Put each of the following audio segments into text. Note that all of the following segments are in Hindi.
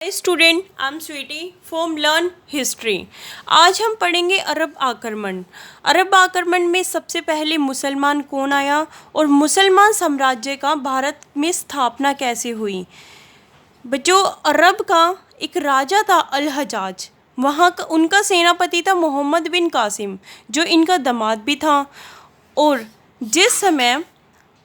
Student, I am Sweety from Learn History. आज हम पढ़ेंगे अरब आक्रमण। अरब आक्रमण में सबसे पहले मुसलमान कौन आया और मुसलमान साम्राज्य का भारत में स्थापना कैसे हुई। बच्चों, अरब का एक राजा था अल हजाज। वहाँ का उनका सेनापति था मोहम्मद बिन कासिम, जो इनका दामाद भी था। और जिस समय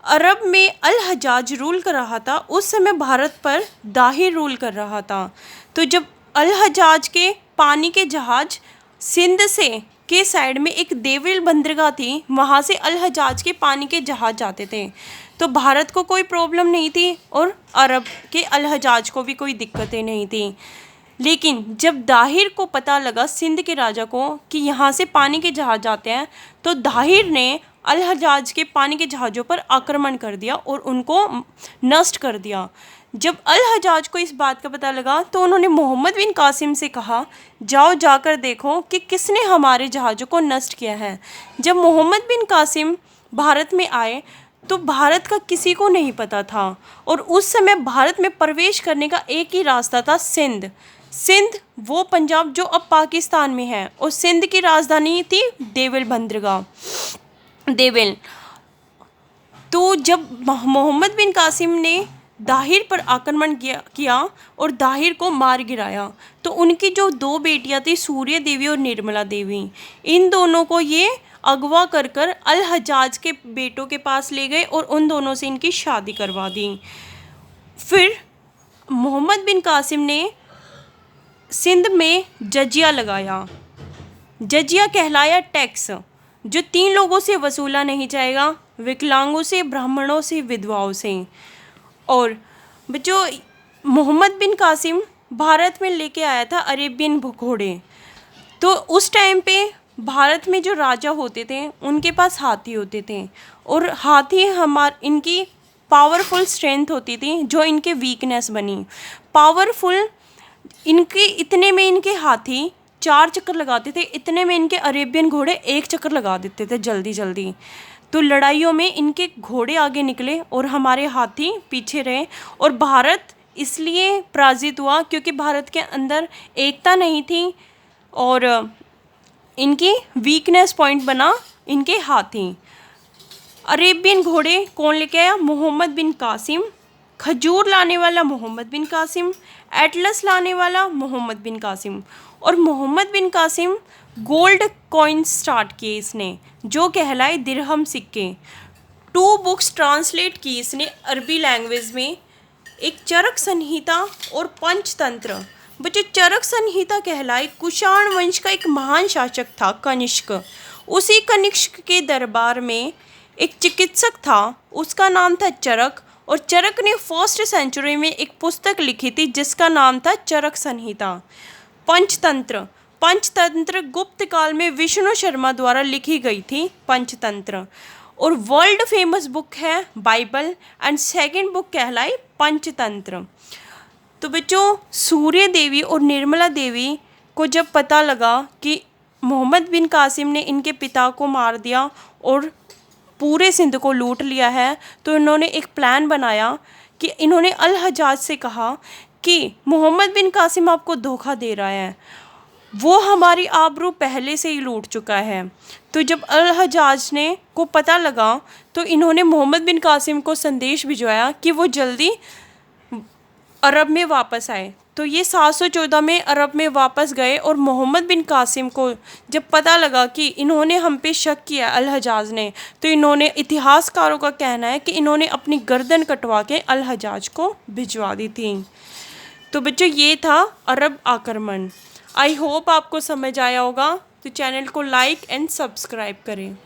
अरब में अल हजाज रूल कर रहा था, उस समय भारत पर दाहिर रूल कर रहा था। तो जब अल हजाज के पानी के जहाज सिंध से के साइड में एक देविल बंदरगाह थी, वहाँ से अल हजाज के पानी के जहाज जाते थे, तो भारत को कोई प्रॉब्लम नहीं थी और अरब के अल हजाज को भी कोई दिक्कतें नहीं थी। लेकिन जब दाहिर को पता लगा, सिंध के राजा को, कि यहाँ से पानी के जहाज आते हैं, तो दाहिर ने अल हजाज के पानी के जहाज़ों पर आक्रमण कर दिया और उनको नष्ट कर दिया। जब अल हजाज को इस बात का पता लगा, तो उन्होंने मोहम्मद बिन कासिम से कहा, जाओ जाकर देखो कि किसने हमारे जहाज़ों को नष्ट किया है। जब मोहम्मद बिन कासिम भारत में आए, तो भारत का किसी को नहीं पता था और उस समय भारत में प्रवेश करने का एक ही रास्ता था, सिंध। सिंध वो पंजाब जो अब पाकिस्तान में है, और सिंध की राजधानी थी देविल बंदरगाह, देविल। तो जब मोहम्मद बिन कासिम ने दाहिर पर आक्रमण किया और दाहिर को मार गिराया, तो उनकी जो दो बेटियां थी, सूर्य देवी और निर्मला देवी, इन दोनों को ये अगवा कर कर अल हजाज के बेटों के पास ले गए और उन दोनों से इनकी शादी करवा दी। फिर मोहम्मद बिन कासिम ने सिंध में जजिया लगाया। जजिया कहलाया टैक्स, जो 3 लोगों से वसूला नहीं जाएगा, विकलांगों से, ब्राह्मणों से, विधवाओं से। और बच्चों, मोहम्मद बिन कासिम भारत में लेके आया था अरेबियन घोड़े। तो उस टाइम पे भारत में जो राजा होते थे, उनके पास हाथी होते थे, और हाथी इनकी पावरफुल स्ट्रेंथ होती थी, जो इनके वीकनेस बनी। पावरफुल इनके इतने में इनके हाथी 4 चक्कर लगाते थे, इतने में इनके अरेबियन घोड़े 1 चक्कर लगा देते थे जल्दी जल्दी। तो लड़ाइयों में इनके घोड़े आगे निकले और हमारे हाथी पीछे रहे, और भारत इसलिए पराजित हुआ क्योंकि भारत के अंदर एकता नहीं थी, और इनकी वीकनेस पॉइंट बना इनके हाथी। अरेबियन घोड़े कौन लेके आया? मोहम्मद बिन कासिम। खजूर लाने वाला मोहम्मद बिन कासिम, एटलस लाने वाला मोहम्मद बिन कासिम। और मोहम्मद बिन कासिम गोल्ड कॉइन्स स्टार्ट किए इसने, जो कहलाए दिरहम सिक्के। 2 बुक्स ट्रांसलेट की इसने अरबी लैंग्वेज में, एक चरक संहिता और पंचतंत्र। बच्चों, चरक संहिता कहलाए कुषाण वंश का एक महान शासक था, कनिष्क। उसी कनिष्क के दरबार में एक चिकित्सक था, उसका नाम था चरक, और चरक ने 1st सेंचुरी में एक पुस्तक लिखी थी जिसका नाम था चरक संहिता। पंचतंत्र गुप्त काल में विष्णु शर्मा द्वारा लिखी गई थी, पंचतंत्र। और वर्ल्ड फेमस बुक है बाइबल, एंड 2nd बुक कहलाई पंचतंत्र। तो बच्चों, सूर्य देवी और निर्मला देवी को जब पता लगा कि मोहम्मद बिन कासिम ने इनके पिता को मार दिया और पूरे सिंध को लूट लिया है, तो इन्होंने एक प्लान बनाया कि इन्होंने अल हजाज से कहा कि मोहम्मद बिन कासिम आपको धोखा दे रहा है, वो हमारी आबरू पहले से ही लूट चुका है। तो जब अल हजाज ने को पता लगा, तो इन्होंने मोहम्मद बिन कासिम को संदेश भिजवाया कि वो जल्दी अरब में वापस आए। तो ये 714 में अरब में वापस गए, और मोहम्मद बिन कासिम को जब पता लगा कि इन्होंने हम पे शक किया अल हजाज ने, तो इन्होंने, इतिहासकारों का कहना है कि इन्होंने अपनी गर्दन कटवा के अल हजाज को भिजवा दी थी। तो बच्चों, ये था अरब आक्रमण। आई होप आपको समझ आया होगा। तो चैनल को लाइक एंड सब्सक्राइब करें।